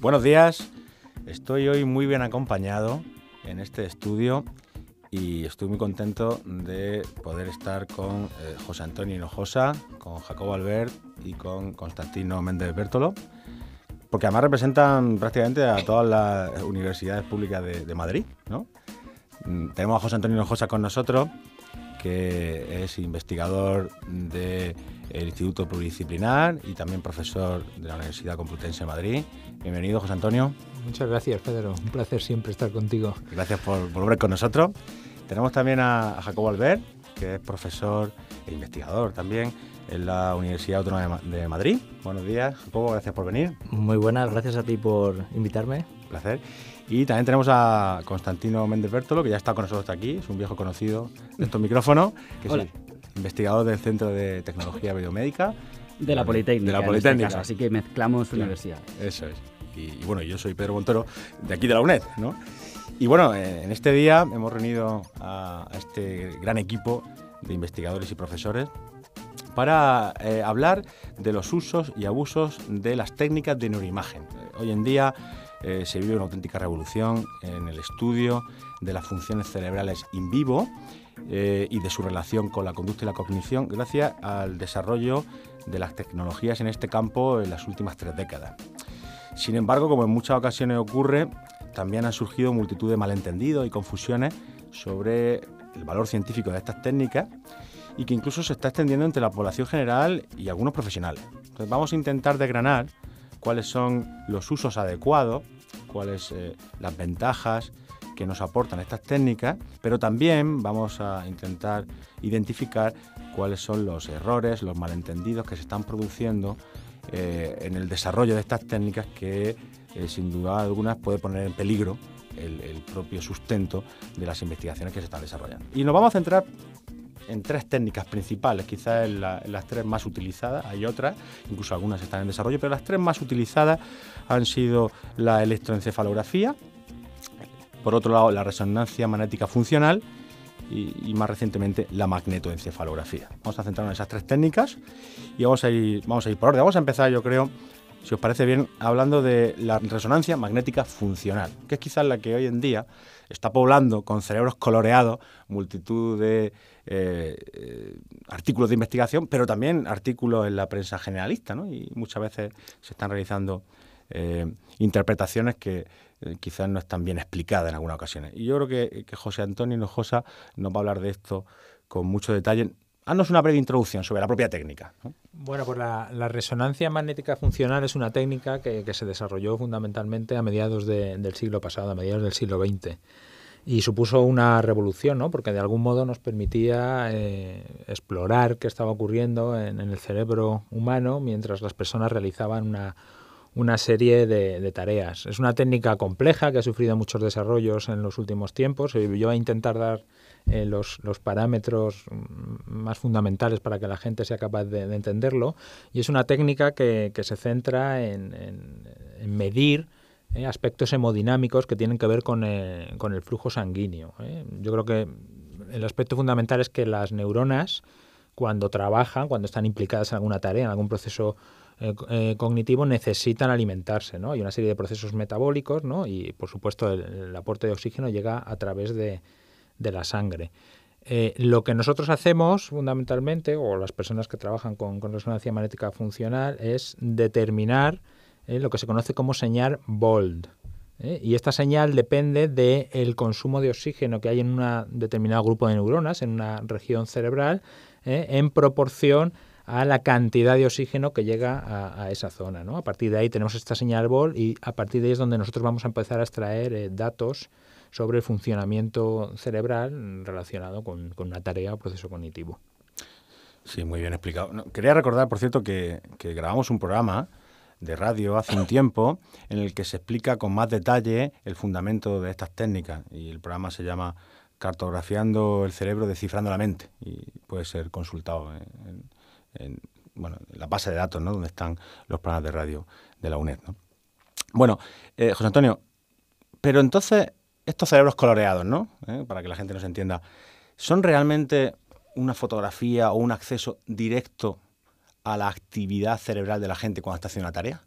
Buenos días, estoy hoy muy bien acompañado en este estudio y estoy muy contento de poder estar con José Antonio Hinojosa, con Jacobo Albert y con Constantino Méndez Bértolo, porque además representan prácticamente a todas las universidades públicas de Madrid, ¿no? Tenemos a José Antonio Hinojosa con nosotros, que es investigador del Instituto Pluridisciplinar y también profesor de la Universidad Complutense de Madrid. Bienvenido, José Antonio. Muchas gracias, Pedro. Un placer siempre estar contigo. Gracias por volver con nosotros. Tenemos también a Jacobo Albert, que es profesor e investigador también en la Universidad Autónoma de Madrid. Buenos días, Jacobo, gracias por venir. Muy buenas, gracias a ti por invitarme. Un placer. Y también tenemos a Constantino Méndez Bértolo, que ya está con nosotros aquí, es un viejo conocido de estos micrófonos, que es investigador del Centro de Tecnología Biomédica. De la Politécnica. De la Politécnica. En este caso, así que mezclamos universidades. Eso es. Y bueno, yo soy Pedro Montero, de aquí de la UNED, ¿no? Y bueno, en este día hemos reunido a este gran equipo de investigadores y profesores para hablar de los usos y abusos de las técnicas de neuroimagen. Hoy en día se vive una auténtica revolución en el estudio de las funciones cerebrales in vivo y de su relación con la conducta y la cognición gracias al desarrollo de las tecnologías en este campo en las últimas 3 décadas. Sin embargo, como en muchas ocasiones ocurre, también han surgido multitud de malentendidos y confusiones sobre el valor científico de estas técnicas y que incluso se está extendiendo entre la población general y algunos profesionales. Entonces vamos a intentar desgranar cuáles son los usos adecuados, cuáles las ventajas que nos aportan estas técnicas, pero también vamos a intentar identificar cuáles son los errores, los malentendidos que se están produciendo en el desarrollo de estas técnicas que sin duda algunas puede poner en peligro el propio sustento de las investigaciones que se están desarrollando. Y nos vamos a centrar en 3 técnicas principales, quizás en las 3 más utilizadas, hay otras, incluso algunas están en desarrollo, pero las 3 más utilizadas han sido la electroencefalografía, por otro lado la resonancia magnética funcional y más recientemente la magnetoencefalografía. Vamos a centrarnos en esas 3 técnicas y vamos a ir por orden. Vamos a empezar, yo creo, si os parece bien, hablando de la resonancia magnética funcional, que es quizás la que hoy en día está poblando con cerebros coloreados multitud de artículos de investigación, pero también artículos en la prensa generalista, ¿no? Y muchas veces se están realizando interpretaciones que quizás no están bien explicadas en algunas ocasiones. Y yo creo que José Antonio Hinojosa nos va a hablar de esto con mucho detalle. Haznos una breve introducción sobre la propia técnica, ¿no? Bueno, pues la resonancia magnética funcional es una técnica que se desarrolló fundamentalmente a mediados del siglo pasado, a mediados del siglo XX. Y supuso una revolución, ¿no? Porque de algún modo nos permitía explorar qué estaba ocurriendo en el cerebro humano mientras las personas realizaban una serie de tareas. Es una técnica compleja que ha sufrido muchos desarrollos en los últimos tiempos. Yo voy a intentar dar los parámetros más fundamentales para que la gente sea capaz de entenderlo. Y es una técnica que se centra en medir aspectos hemodinámicos que tienen que ver con el flujo sanguíneo. Yo creo que el aspecto fundamental es que las neuronas, cuando trabajan, cuando están implicadas en alguna tarea, en algún proceso cognitivo, necesitan alimentarse, ¿no? Hay una serie de procesos metabólicos, ¿no? Y, por supuesto, el aporte de oxígeno llega a través de la sangre. Lo que nosotros hacemos fundamentalmente, o las personas que trabajan con resonancia magnética funcional, es determinar lo que se conoce como señal Bold. Y esta señal depende del consumo de oxígeno que hay en un determinado grupo de neuronas, en una región cerebral, en proporción a la cantidad de oxígeno que llega a esa zona, ¿no? A partir de ahí tenemos esta señal Bold y a partir de ahí es donde nosotros vamos a empezar a extraer datos sobre el funcionamiento cerebral relacionado con una tarea o proceso cognitivo. Sí, muy bien explicado. Quería recordar, por cierto, que grabamos un programa de radio hace un tiempo en el que se explica con más detalle el fundamento de estas técnicas y el programa se llama Cartografiando el cerebro, descifrando la mente y puede ser consultado en la base de datos, ¿no? Donde están los programas de radio de la UNED, ¿no? Bueno, José Antonio, pero entonces estos cerebros coloreados, ¿no? Para que la gente nos entienda, ¿son realmente una fotografía o un acceso directo a la actividad cerebral de la gente cuando está haciendo una tarea?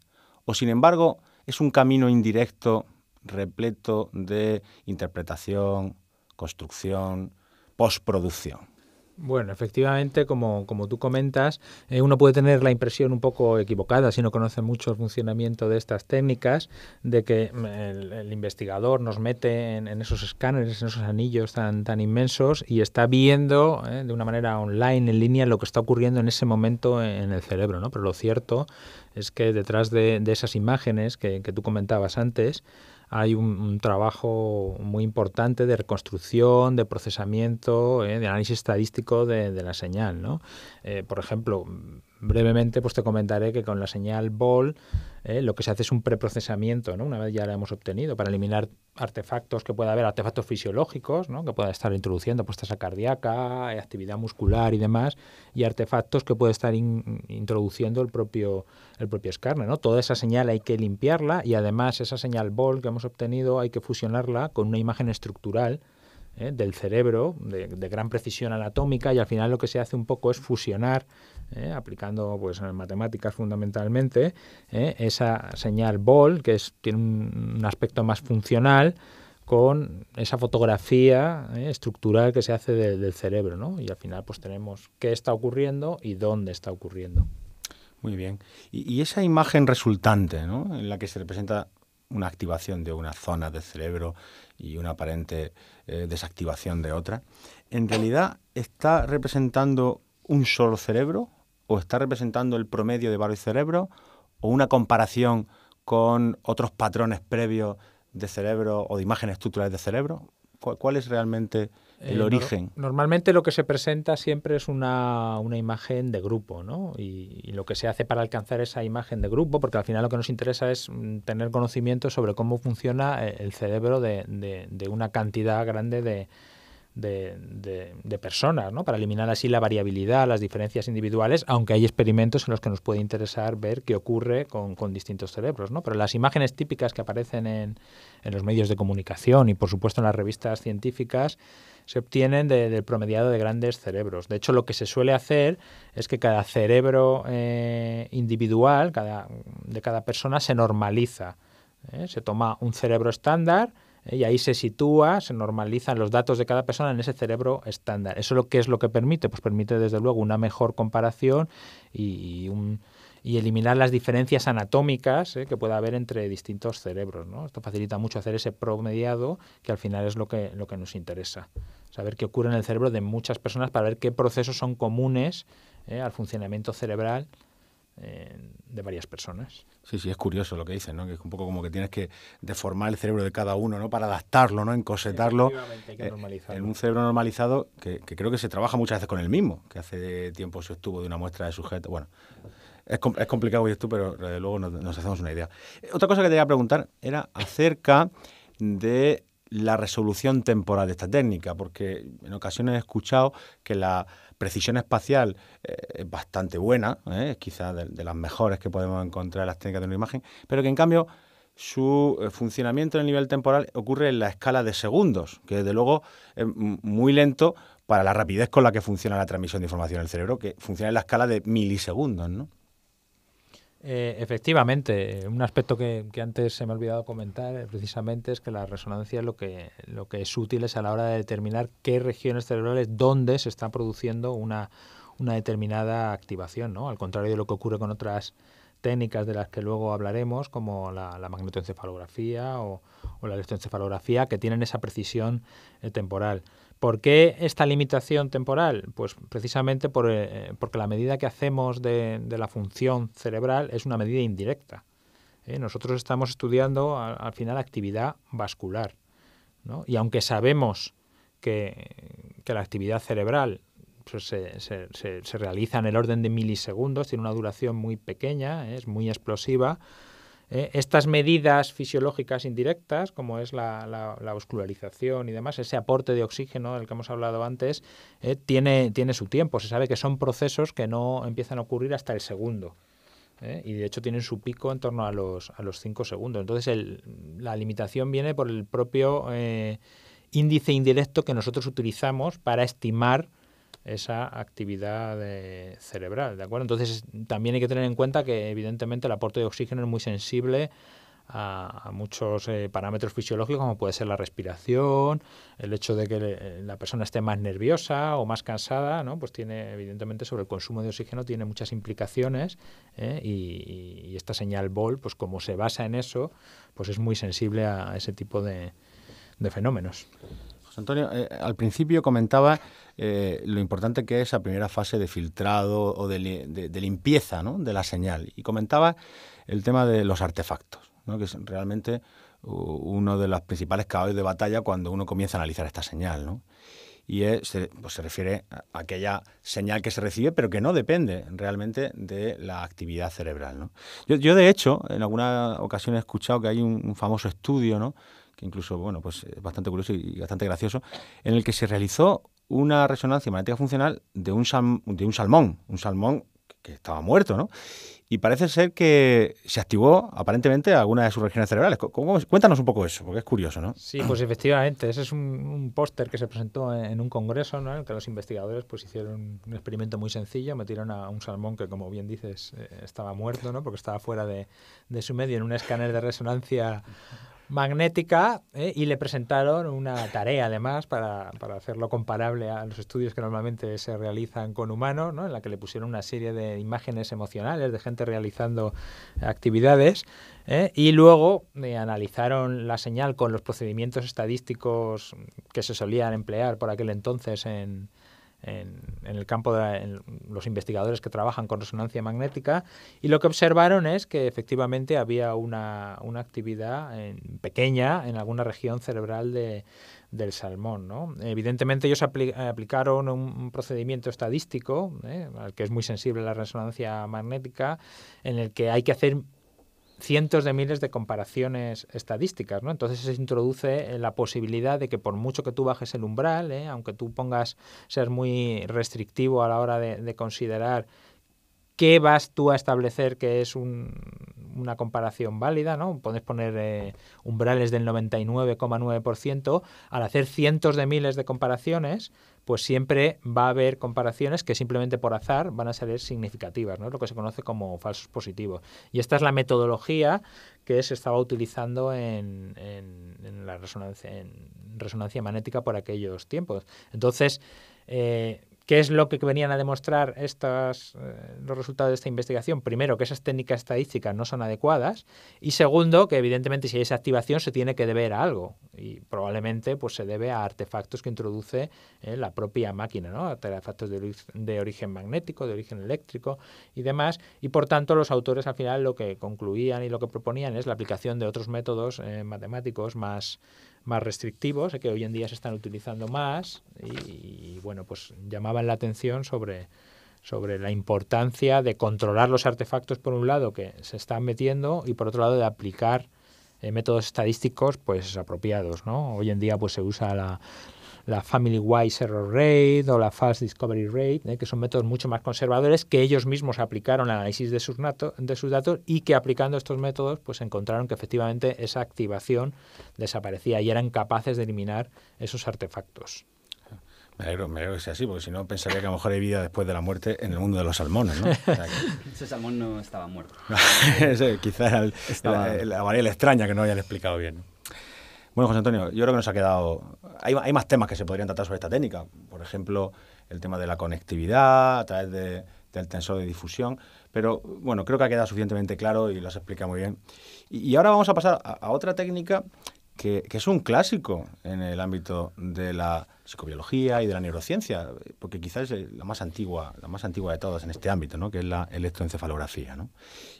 ¿O, sin embargo, es un camino indirecto repleto de interpretación, construcción, postproducción. Bueno, efectivamente, como tú comentas, uno puede tener la impresión un poco equivocada, si no conoce mucho el funcionamiento de estas técnicas, de que el investigador nos mete en esos escáneres, en esos anillos tan inmensos y está viendo de una manera online, en línea, lo que está ocurriendo en ese momento en el cerebro, ¿no? Pero lo cierto es que detrás de esas imágenes que tú comentabas antes, hay un trabajo muy importante de reconstrucción, de procesamiento, de análisis estadístico de la señal, ¿no? Por ejemplo, brevemente pues te comentaré que con la señal BOL lo que se hace es un preprocesamiento, ¿no? Una vez ya la hemos obtenido, para eliminar artefactos que pueda haber, artefactos fisiológicos, ¿no? Que pueda estar introduciendo pues tasa cardíaca, actividad muscular y demás, y artefactos que puede estar introduciendo el propio escáner, ¿no? Toda esa señal hay que limpiarla y además esa señal BOL que hemos obtenido hay que fusionarla con una imagen estructural del cerebro de gran precisión anatómica, y al final lo que se hace un poco es fusionar, aplicando pues matemáticas fundamentalmente, esa señal BOL, que tiene un aspecto más funcional, con esa fotografía estructural que se hace del cerebro, ¿no? Y al final pues tenemos qué está ocurriendo y dónde está ocurriendo. Muy bien. Y esa imagen resultante, ¿no? En la que se representa una activación de una zona del cerebro y una aparente desactivación de otra, ¿en realidad está representando un solo cerebro o está representando el promedio de varios cerebros o una comparación con otros patrones previos de cerebro o de imágenes estructurales de cerebro? ¿Cuál es realmente el origen? Normalmente lo que se presenta siempre es una imagen de grupo, ¿no? Y lo que se hace para alcanzar esa imagen de grupo, porque al final lo que nos interesa es tener conocimiento sobre cómo funciona el cerebro de una cantidad grande de personas, ¿no? Para eliminar así la variabilidad, las diferencias individuales, aunque hay experimentos en los que nos puede interesar ver qué ocurre con distintos cerebros, ¿no? Pero las imágenes típicas que aparecen en los medios de comunicación y por supuesto en las revistas científicas se obtienen del promediado de grandes cerebros. De hecho, lo que se suele hacer es que cada cerebro individual de cada persona se normaliza. Se toma un cerebro estándar y ahí se sitúa, se normalizan los datos de cada persona en ese cerebro estándar. ¿Eso es lo que permite? Pues permite, desde luego, una mejor comparación y eliminar las diferencias anatómicas que pueda haber entre distintos cerebros, ¿no? Esto facilita mucho hacer ese promediado, que al final es lo que nos interesa. Saber qué ocurre en el cerebro de muchas personas para ver qué procesos son comunes al funcionamiento cerebral de varias personas. Sí, es curioso lo que dices, ¿no? Que es un poco como que tienes que deformar el cerebro de cada uno, ¿no? Para adaptarlo, ¿no? Encosetarlo. Hay que normalizarlo. En un cerebro normalizado que creo que se trabaja muchas veces con el mismo, que hace tiempo se obtuvo de una muestra de sujetos. Bueno, es complicado esto, pero desde luego nos hacemos una idea. Otra cosa que te quería preguntar era acerca de la resolución temporal de esta técnica, porque en ocasiones he escuchado que la precisión espacial es bastante buena, es quizás de las mejores que podemos encontrar en las técnicas de una imagen, pero que en cambio su funcionamiento en el nivel temporal ocurre en la escala de segundos, que desde luego es muy lento para la rapidez con la que funciona la transmisión de información en el cerebro, que funciona en la escala de milisegundos, ¿no? Efectivamente, un aspecto que antes se me ha olvidado comentar precisamente es que la resonancia lo que es útil es a la hora de determinar qué regiones cerebrales, dónde se está produciendo una determinada activación, ¿no? Al contrario de lo que ocurre con otras técnicas de las que luego hablaremos, como la magnetoencefalografía o la electroencefalografía, que tienen esa precisión temporal. ¿Por qué esta limitación temporal? Pues precisamente porque la medida que hacemos de la función cerebral es una medida indirecta. Nosotros estamos estudiando al final actividad vascular, ¿no? Y aunque sabemos que la actividad cerebral pues, se realiza en el orden de milisegundos, tiene una duración muy pequeña, es muy explosiva, estas medidas fisiológicas indirectas, como es la vascularización y demás, ese aporte de oxígeno del que hemos hablado antes, tiene su tiempo. Se sabe que son procesos que no empiezan a ocurrir hasta el segundo. Y de hecho tienen su pico en torno a los 5 segundos. Entonces la limitación viene por el propio índice indirecto que nosotros utilizamos para estimar esa actividad cerebral, ¿de acuerdo? Entonces también hay que tener en cuenta que evidentemente el aporte de oxígeno es muy sensible a muchos parámetros fisiológicos, como puede ser la respiración, el hecho de que la persona esté más nerviosa o más cansada, ¿no? Pues tiene, evidentemente, sobre el consumo de oxígeno tiene muchas implicaciones, y esta señal BOL, pues como se basa en eso, pues es muy sensible a ese tipo de fenómenos. José Antonio, al principio comentaba lo importante que es la primera fase de filtrado o de limpieza, ¿no?, de la señal, y comentaba el tema de los artefactos, ¿no?, que es realmente uno de los principales caballos de batalla cuando uno comienza a analizar esta señal, ¿no? Y se refiere a aquella señal que se recibe, pero que no depende realmente de la actividad cerebral, ¿no? Yo de hecho, en alguna ocasión he escuchado que hay un famoso estudio, ¿no?, que incluso, bueno, pues es bastante curioso y bastante gracioso, en el que se realizó una resonancia magnética funcional de un salmón que estaba muerto, ¿no? Y parece ser que se activó aparentemente alguna de sus regiones cerebrales. Cuéntanos un poco eso, porque es curioso, ¿no? Sí, pues efectivamente, ese es un póster que se presentó en un congreso, ¿no?, en el que los investigadores pues hicieron un experimento muy sencillo, metieron a un salmón que, como bien dices, estaba muerto, ¿no?, porque estaba fuera de su medio, en un escáner de resonancia magnética, y le presentaron una tarea además para hacerlo comparable a los estudios que normalmente se realizan con humanos, ¿no?, en la que le pusieron una serie de imágenes emocionales de gente realizando actividades, y luego analizaron la señal con los procedimientos estadísticos que se solían emplear por aquel entonces en el campo de los investigadores que trabajan con resonancia magnética, y lo que observaron es que efectivamente había una actividad pequeña en alguna región cerebral del salmón, ¿no? Evidentemente ellos aplicaron un procedimiento estadístico, al que es muy sensible la resonancia magnética, en el que hay que hacer cientos de miles de comparaciones estadísticas, ¿no? Entonces se introduce la posibilidad de que por mucho que tú bajes el umbral, aunque tú seas muy restrictivo a la hora de considerar qué vas tú a establecer que es una comparación válida, ¿no? Puedes poner umbrales del 99,9%, al hacer cientos de miles de comparaciones, pues siempre va a haber comparaciones que simplemente por azar van a ser significativas, ¿no? Lo que se conoce como falsos positivos. Y esta es la metodología que se estaba utilizando en la resonancia magnética por aquellos tiempos. Entonces, ¿qué es lo que venían a demostrar los resultados de esta investigación? Primero, que esas técnicas estadísticas no son adecuadas, y segundo, que evidentemente si hay esa activación se tiene que deber a algo, y probablemente pues se debe a artefactos que introduce la propia máquina, ¿no? Artefactos de origen magnético, de origen eléctrico y demás, y por tanto los autores al final lo que concluían y lo que proponían es la aplicación de otros métodos matemáticos más restrictivos, que hoy en día se están utilizando más, y bueno, pues llamaban la atención sobre la importancia de controlar los artefactos, por un lado, que se están metiendo, y por otro lado de aplicar métodos estadísticos pues apropiados, ¿no? Hoy en día pues se usa la Family Wise Error Rate o la Fast Discovery Rate, que son métodos mucho más conservadores, que ellos mismos aplicaron al análisis de sus datos, y que aplicando estos métodos pues encontraron que efectivamente esa activación desaparecía y eran capaces de eliminar esos artefactos. Me alegro que sea así, porque si no pensaría que a lo mejor hay vida después de la muerte en el mundo de los salmones, ¿no? O sea, Ese salmón no estaba muerto. Quizás la variable extraña que no hayan explicado bien, ¿no? Bueno, José Antonio, yo creo que nos ha quedado... Hay más temas que se podrían tratar sobre esta técnica. Por ejemplo, el tema de la conectividad a través del tensor de difusión. Pero, bueno, creo que ha quedado suficientemente claro y lo has explicado muy bien. Y ahora vamos a pasar a otra técnica que es un clásico en el ámbito de la psicobiología y de la neurociencia, porque quizás es la más antigua de todas en este ámbito, ¿no?, que es la electroencefalografía, ¿no?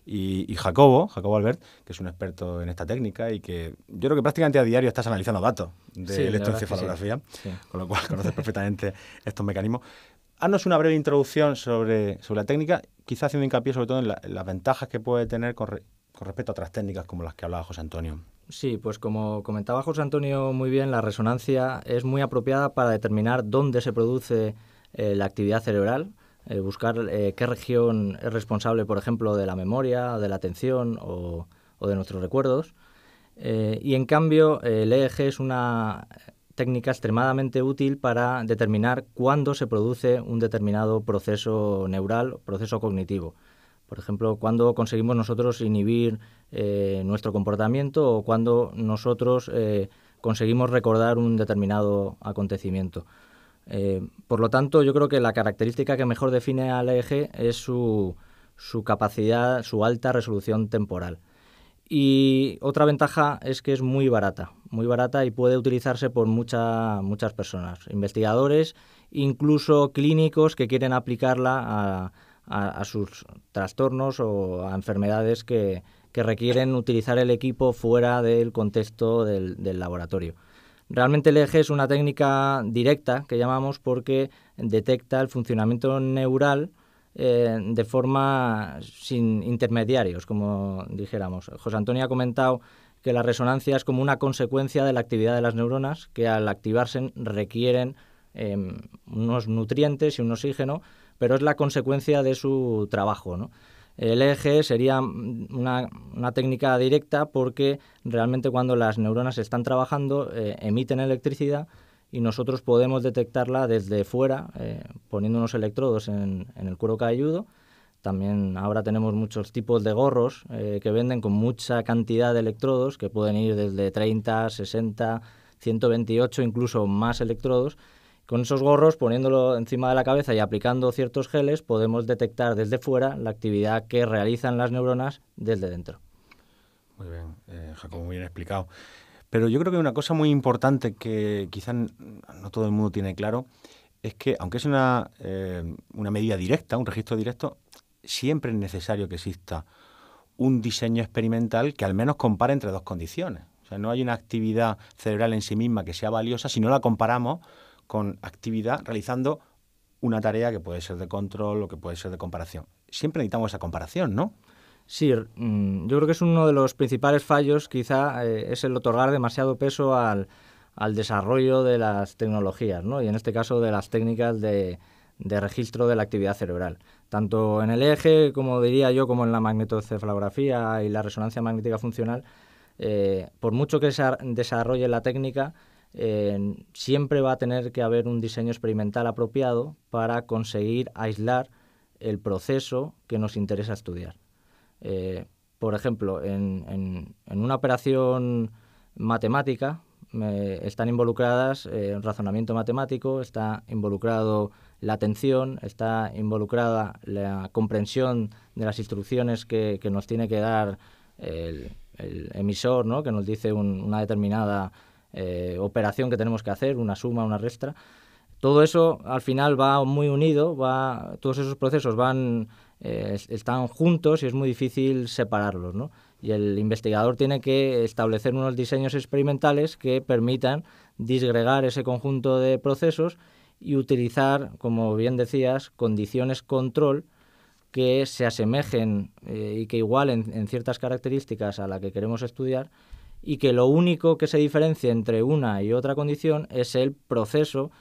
Y Jacobo Albert, que es un experto en esta técnica y que yo creo que prácticamente a diario estás analizando datos de electroencefalografía, sí. Con lo cual conoces perfectamente estos mecanismos. Haznos una breve introducción sobre la técnica, quizás haciendo hincapié sobre todo en las ventajas que puede tener con respecto a otras técnicas como las que hablaba José Antonio. Sí, pues como comentaba José Antonio muy bien, la resonancia es muy apropiada para determinar dónde se produce la actividad cerebral, buscar qué región es responsable, por ejemplo, de la memoria, de la atención o de nuestros recuerdos. Y en cambio, el EEG es una técnica extremadamente útil para determinar cuándo se produce un determinado proceso neural, proceso cognitivo. Por ejemplo, cuando conseguimos nosotros inhibir nuestro comportamiento o cuando nosotros conseguimos recordar un determinado acontecimiento. Por lo tanto, yo creo que la característica que mejor define al EEG es su capacidad, su alta resolución temporal. Y otra ventaja es que es muy barata y puede utilizarse por muchas personas, investigadores, incluso clínicos que quieren aplicarla a sus trastornos o a enfermedades que requieren utilizar el equipo fuera del contexto del laboratorio. Realmente el EEG es una técnica directa que llamamos porque detecta el funcionamiento neural de forma sin intermediarios, como dijéramos. José Antonio ha comentado que la resonancia es como una consecuencia de la actividad de las neuronas que al activarse requieren unos nutrientes y un oxígeno, pero es la consecuencia de su trabajo, ¿no? El EEG sería una técnica directa porque realmente cuando las neuronas están trabajando emiten electricidad y nosotros podemos detectarla desde fuera poniendo unos electrodos en el cuero cabelludo. También ahora tenemos muchos tipos de gorros que venden con mucha cantidad de electrodos que pueden ir desde 30, 60, 128, incluso más electrodos. Con esos gorros, poniéndolo encima de la cabeza y aplicando ciertos geles, podemos detectar desde fuera la actividad que realizan las neuronas desde dentro. Muy bien, Jacobo, muy bien explicado. Pero yo creo que una cosa muy importante que quizás no todo el mundo tiene claro es que, aunque es una medida directa, un registro directo, siempre es necesario que exista un diseño experimental que al menos compare entre dos condiciones. O sea, no hay una actividad cerebral en sí misma que sea valiosa si no la comparamos con actividad realizando una tarea que puede ser de control o que puede ser de comparación. Siempre necesitamos esa comparación, ¿no? Sí, yo creo que es uno de los principales fallos, quizá, es el otorgar demasiado peso al desarrollo de las tecnologías, ¿no? Y en este caso de las técnicas de registro de la actividad cerebral. Tanto en el EEG, como diría yo, como en la magnetocefalografía y la resonancia magnética funcional, por mucho que se desarrolle la técnica, siempre va a tener que haber un diseño experimental apropiado para conseguir aislar el proceso que nos interesa estudiar. Por ejemplo, en una operación matemática están involucradas razonamiento matemático, está involucrado la atención, está involucrada la comprensión de las instrucciones que nos tiene que dar el emisor, ¿no? Que nos dice una determinada operación que tenemos que hacer, una suma, una resta. Todo eso al final va muy unido, todos esos procesos están juntos y es muy difícil separarlos, ¿no? Y el investigador tiene que establecer unos diseños experimentales que permitan disgregar ese conjunto de procesos y utilizar, como bien decías, condiciones control que se asemejen y que igualen en ciertas características a la que queremos estudiar, y que lo único que se diferencia entre una y otra condición es el proceso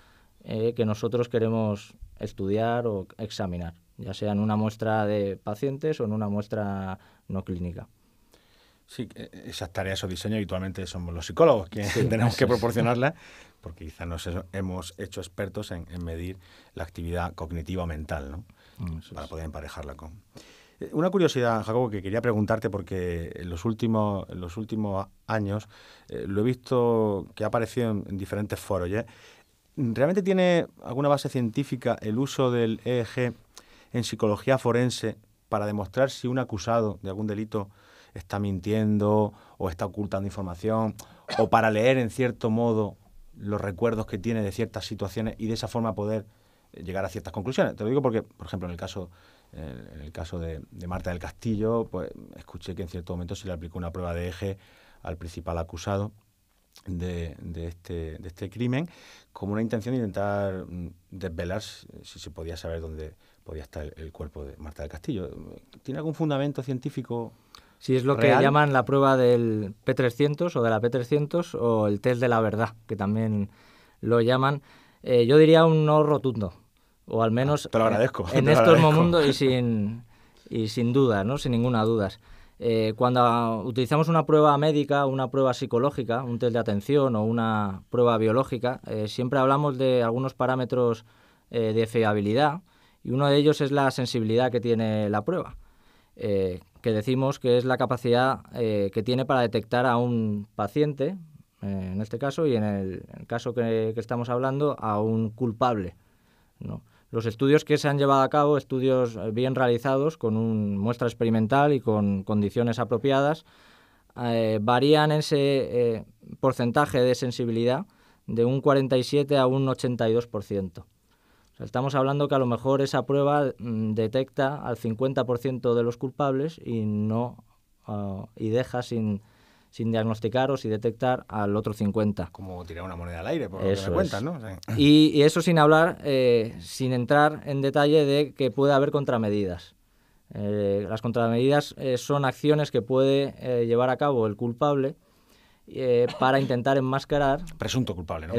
que nosotros queremos estudiar o examinar, ya sea en una muestra de pacientes o en una muestra no clínica. Sí, esas tareas o diseños habitualmente somos los psicólogos quienes tenemos que proporcionarlas, porque quizás nos hemos hecho expertos en medir la actividad cognitiva o mental, ¿no? Para poder emparejarla con... Una curiosidad, Jacobo, que quería preguntarte, porque en los últimos años lo he visto que ha aparecido en diferentes foros. ¿Realmente tiene alguna base científica el uso del EEG en psicología forense para demostrar si un acusado de algún delito está mintiendo o está ocultando información, o para leer en cierto modo los recuerdos que tiene de ciertas situaciones y de esa forma poder llegar a ciertas conclusiones? Te lo digo porque, por ejemplo, en el caso de Marta del Castillo, pues escuché que en cierto momento se le aplicó una prueba de EEG al principal acusado de este crimen, como una intención de intentar desvelar si se podía saber dónde podía estar el cuerpo de Marta del Castillo. ¿Tiene algún fundamento científico? Sí, es lo real? Que llaman la prueba del P300 o de la P300 o el test de la verdad, que también lo llaman. Yo diría un no rotundo, o al menos te lo agradezco, en estos momentos y sin duda, ¿no? Sin ninguna duda. Cuando utilizamos una prueba médica, una prueba psicológica, un test de atención o una prueba biológica, siempre hablamos de algunos parámetros de fiabilidad, y uno de ellos es la sensibilidad que tiene la prueba. que decimos que es la capacidad que tiene para detectar a un paciente, en este caso, y en el caso que estamos hablando, a un culpable, ¿no? Los estudios que se han llevado a cabo, estudios bien realizados, con una muestra experimental y con condiciones apropiadas, varían ese porcentaje de sensibilidad de un 47 a un 82%. O sea, estamos hablando que a lo mejor esa prueba detecta al 50% de los culpables y deja sin diagnosticar o sin detectar al otro 50%. Como tirar una moneda al aire, por lo que me cuentas, ¿no? Sí. Y eso sin hablar, sin entrar en detalle de que puede haber contramedidas. Las contramedidas son acciones que puede llevar a cabo el culpable para intentar enmascarar... Presunto culpable, ¿no?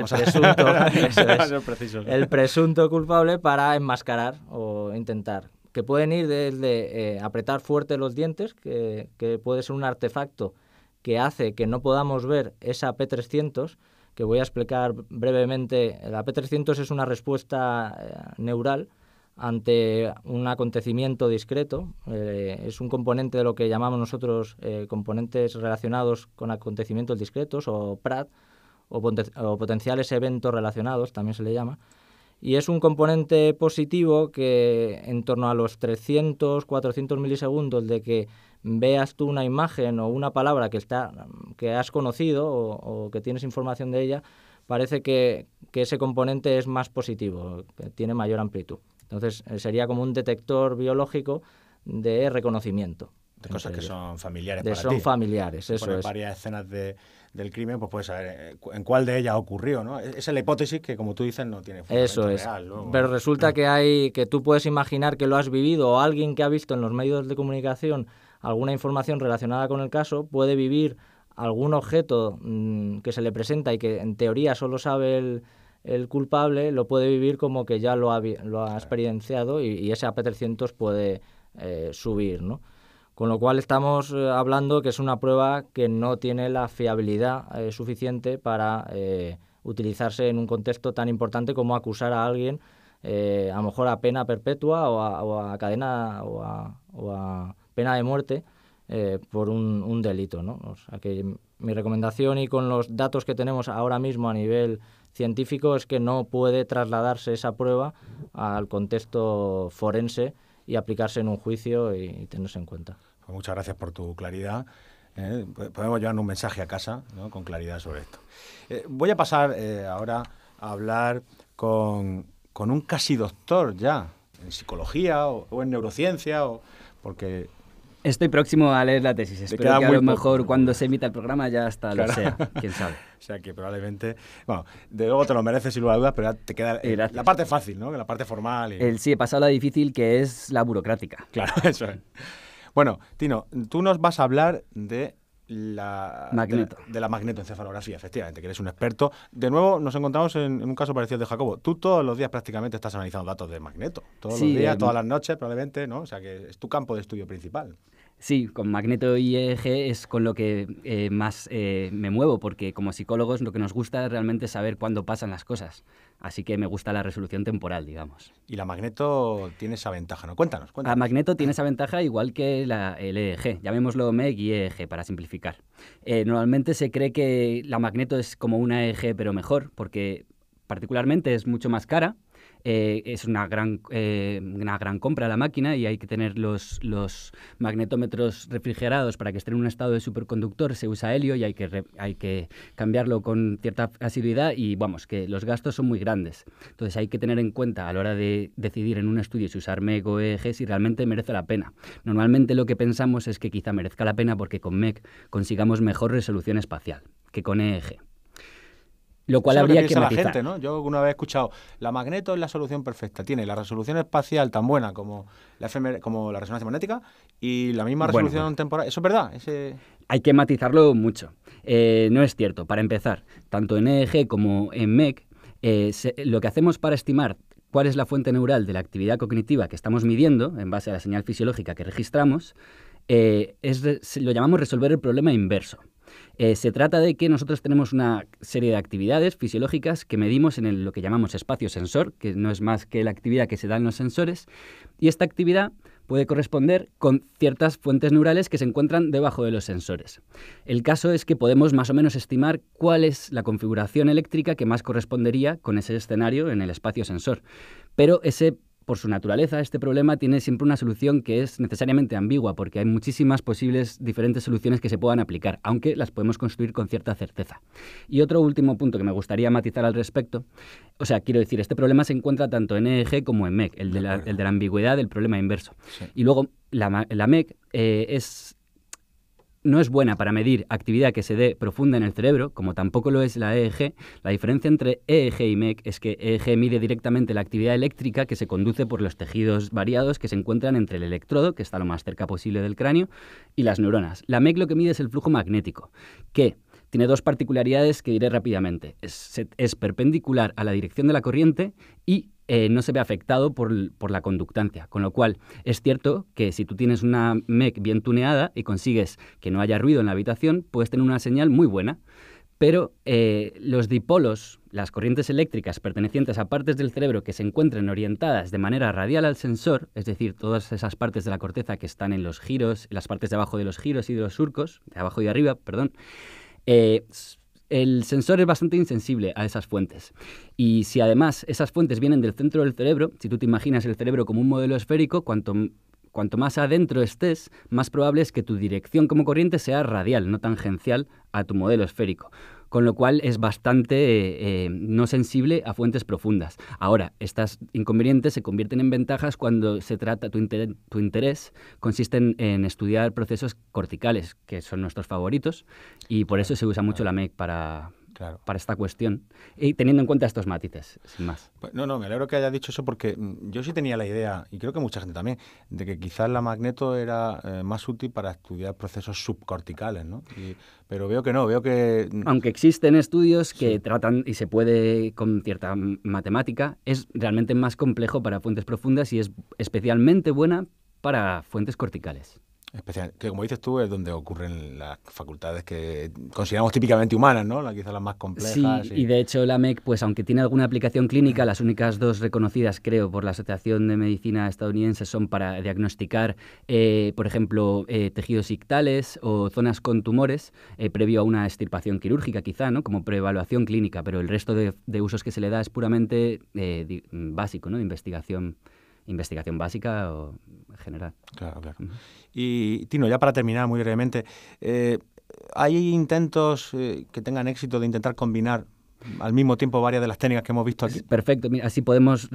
El presunto culpable para enmascarar o intentar. Que pueden ir desde apretar fuerte los dientes, que puede ser un artefacto que hace que no podamos ver esa P300, que voy a explicar brevemente. La P300 es una respuesta neural ante un acontecimiento discreto. Es un componente de lo que llamamos nosotros componentes relacionados con acontecimientos discretos, o PRAD, o potenciales eventos relacionados, también se le llama. Y es un componente positivo que en torno a los 300, 400 milisegundos de que veas tú una imagen o una palabra que has conocido o que tienes información de ella, parece que ese componente es más positivo, que tiene mayor amplitud. Entonces sería como un detector biológico de reconocimiento. De cosas que son familiares para ti. Son familiares, eso es. Varias escenas del crimen, pues puedes saber en cuál de ellas ocurrió, ¿no? Esa es la hipótesis que, como tú dices, no tiene fundamento real. Luego, pero resulta que tú puedes imaginar que lo has vivido, o alguien que ha visto en los medios de comunicación alguna información relacionada con el caso puede vivir algún objeto que se le presenta y que en teoría solo sabe el culpable, lo puede vivir como que ya lo ha experienciado y ese AP300 puede subir, ¿no? Con lo cual estamos hablando que es una prueba que no tiene la fiabilidad suficiente para utilizarse en un contexto tan importante como acusar a alguien, a lo mejor a pena perpetua o a cadena o a pena de muerte por un delito, ¿no? O sea que mi recomendación, y con los datos que tenemos ahora mismo a nivel científico, es que no puede trasladarse esa prueba al contexto forense y aplicarse en un juicio y tenerse en cuenta. Pues muchas gracias por tu claridad. Podemos llevar un mensaje a casa, ¿no?, con claridad sobre esto. Voy a pasar ahora a hablar con un casi doctor ya en psicología o en neurociencia, porque... Estoy próximo a leer la tesis. Espero que a lo mejor cuando se emita el programa ya hasta claro. Lo sea, quién sabe. O sea que probablemente... Bueno, de luego te lo mereces sin lugar a dudas, pero ya te queda la parte fácil, ¿no? La parte formal. Sí, he pasado la difícil, que es la burocrática. Claro, eso es. Bueno, Tino, tú nos vas a hablar de la magnetoencefalografía, efectivamente, que eres un experto. De nuevo, nos encontramos en un caso parecido al de Jacobo. Tú todos los días prácticamente estás analizando datos de magneto. Todos los días, todas las noches, probablemente, ¿no? O sea que es tu campo de estudio principal. Sí, con magneto y EEG es con lo que más me muevo, porque como psicólogos lo que nos gusta es realmente saber cuándo pasan las cosas. Así que me gusta la resolución temporal, digamos. Y la magneto tiene esa ventaja, ¿no? Cuéntanos. La magneto tiene esa ventaja igual que el EEG. Llamémoslo MEG y EEG para simplificar. Normalmente se cree que la magneto es como una EEG pero mejor, porque particularmente es mucho más cara. Es una gran compra la máquina y hay que tener los magnetómetros refrigerados para que estén en un estado de superconductor. Se usa helio y hay que cambiarlo con cierta asiduidad y vamos, que los gastos son muy grandes. Entonces hay que tener en cuenta a la hora de decidir en un estudio si usar MEG o EEG si realmente merece la pena. Normalmente lo que pensamos es que quizá merezca la pena porque con MEG consigamos mejor resolución espacial que con EEG. Lo cual habría que matizar. La gente, ¿no? Yo alguna vez he escuchado, la magneto es la solución perfecta. Tiene la resolución espacial tan buena como la resonancia magnética y la misma resolución temporal. ¿Eso es verdad? Hay que matizarlo mucho. No es cierto. Para empezar, tanto en EEG como en MEG, lo que hacemos para estimar cuál es la fuente neural de la actividad cognitiva que estamos midiendo, en base a la señal fisiológica que registramos, lo llamamos resolver el problema inverso. Se trata de que nosotros tenemos una serie de actividades fisiológicas que medimos en lo que llamamos espacio sensor, que no es más que la actividad que se da en los sensores, y esta actividad puede corresponder con ciertas fuentes neurales que se encuentran debajo de los sensores. El caso es que podemos más o menos estimar cuál es la configuración eléctrica que más correspondería con ese escenario en el espacio sensor. Pero por su naturaleza, este problema tiene siempre una solución que es necesariamente ambigua, porque hay muchísimas posibles diferentes soluciones que se puedan aplicar, aunque las podemos construir con cierta certeza. Y otro último punto que me gustaría matizar al respecto, o sea, quiero decir, este problema se encuentra tanto en EEG como en MEC, el de la ambigüedad del problema inverso. Sí. Y luego, la MEC no es buena para medir actividad que se dé profunda en el cerebro, como tampoco lo es la EEG. La diferencia entre EEG y MEC es que EEG mide directamente la actividad eléctrica que se conduce por los tejidos variados que se encuentran entre el electrodo, que está lo más cerca posible del cráneo, y las neuronas. La MEC lo que mide es el flujo magnético, que tiene dos particularidades que diré rápidamente. Es perpendicular a la dirección de la corriente y no se ve afectado por la conductancia, con lo cual es cierto que si tú tienes una MEC bien tuneada y consigues que no haya ruido en la habitación, puedes tener una señal muy buena, pero los dipolos, las corrientes eléctricas pertenecientes a partes del cerebro que se encuentren orientadas de manera radial al sensor, es decir, todas esas partes de la corteza que están en los giros, las partes de abajo de los giros y de los surcos, de abajo y de arriba, perdón, el sensor es bastante insensible a esas fuentes. Y si además esas fuentes vienen del centro del cerebro, si tú te imaginas el cerebro como un modelo esférico, cuanto más adentro estés, más probable es que tu dirección como corriente sea radial, no tangencial a tu modelo esférico. Con lo cual es bastante no sensible a fuentes profundas. Ahora, estas inconvenientes se convierten en ventajas cuando se trata, tu interés consiste en estudiar procesos corticales, que son nuestros favoritos, y por eso se usa mucho la MEC para esta cuestión, y teniendo en cuenta estos matices, sin más. Pues no, me alegro que hayas dicho eso, porque yo sí tenía la idea, y creo que mucha gente también, de que quizás la magneto era más útil para estudiar procesos subcorticales, ¿no? Pero veo que no, Aunque existen estudios que tratan, y se puede con cierta matemática, es realmente más complejo para fuentes profundas y es especialmente buena para fuentes corticales. Especial, que como dices tú, es donde ocurren las facultades que consideramos típicamente humanas, ¿no? Quizás las más complejas. Sí, y de hecho la MEC, pues aunque tiene alguna aplicación clínica, las únicas dos reconocidas, creo, por la Asociación de Medicina Estadounidense son para diagnosticar, por ejemplo, tejidos ictales o zonas con tumores, previo a una extirpación quirúrgica, quizá, ¿no? Como preevaluación clínica, pero el resto de usos que se le da es puramente básico, ¿no? Investigación básica o general. Claro. Y Tino, ya para terminar muy brevemente, ¿hay intentos que tengan éxito de intentar combinar al mismo tiempo varias de las técnicas que hemos visto aquí? Perfecto, mira, así podemos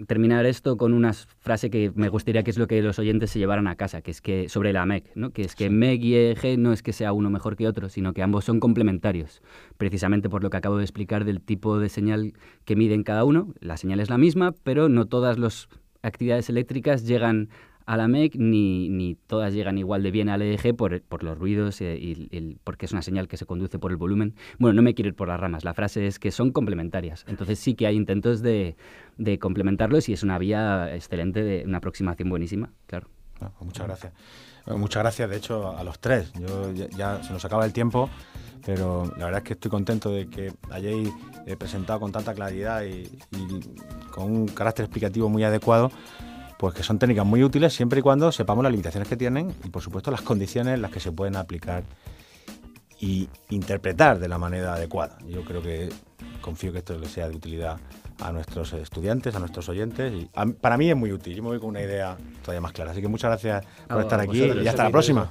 terminar esto con una frase que me gustaría que es lo que los oyentes se llevaran a casa, que es que sobre la MEC, ¿no? Que es que MEC y EEG no es que sea uno mejor que otro, sino que ambos son complementarios, precisamente por lo que acabo de explicar del tipo de señal que miden cada uno. La señal es la misma, pero no todas las actividades eléctricas llegan a la MEC ni todas llegan igual de bien al EEG por los ruidos porque es una señal que se conduce por el volumen. Bueno, no me quiero ir por las ramas, la frase es que son complementarias. Entonces sí que hay intentos de complementarlos y es una vía excelente, de una aproximación buenísima, claro. Pues muchas gracias. Muchas gracias, de hecho, a los tres. Ya se nos acaba el tiempo, pero la verdad es que estoy contento de que hayáis presentado con tanta claridad y con un carácter explicativo muy adecuado, pues que son técnicas muy útiles siempre y cuando sepamos las limitaciones que tienen y, por supuesto, las condiciones en las que se pueden aplicar y interpretar de la manera adecuada. Yo confío que esto les sea de utilidad a nuestros estudiantes, a nuestros oyentes, y para mí es muy útil. Yo me voy con una idea todavía más clara. Así que muchas gracias por estar aquí y hasta la próxima.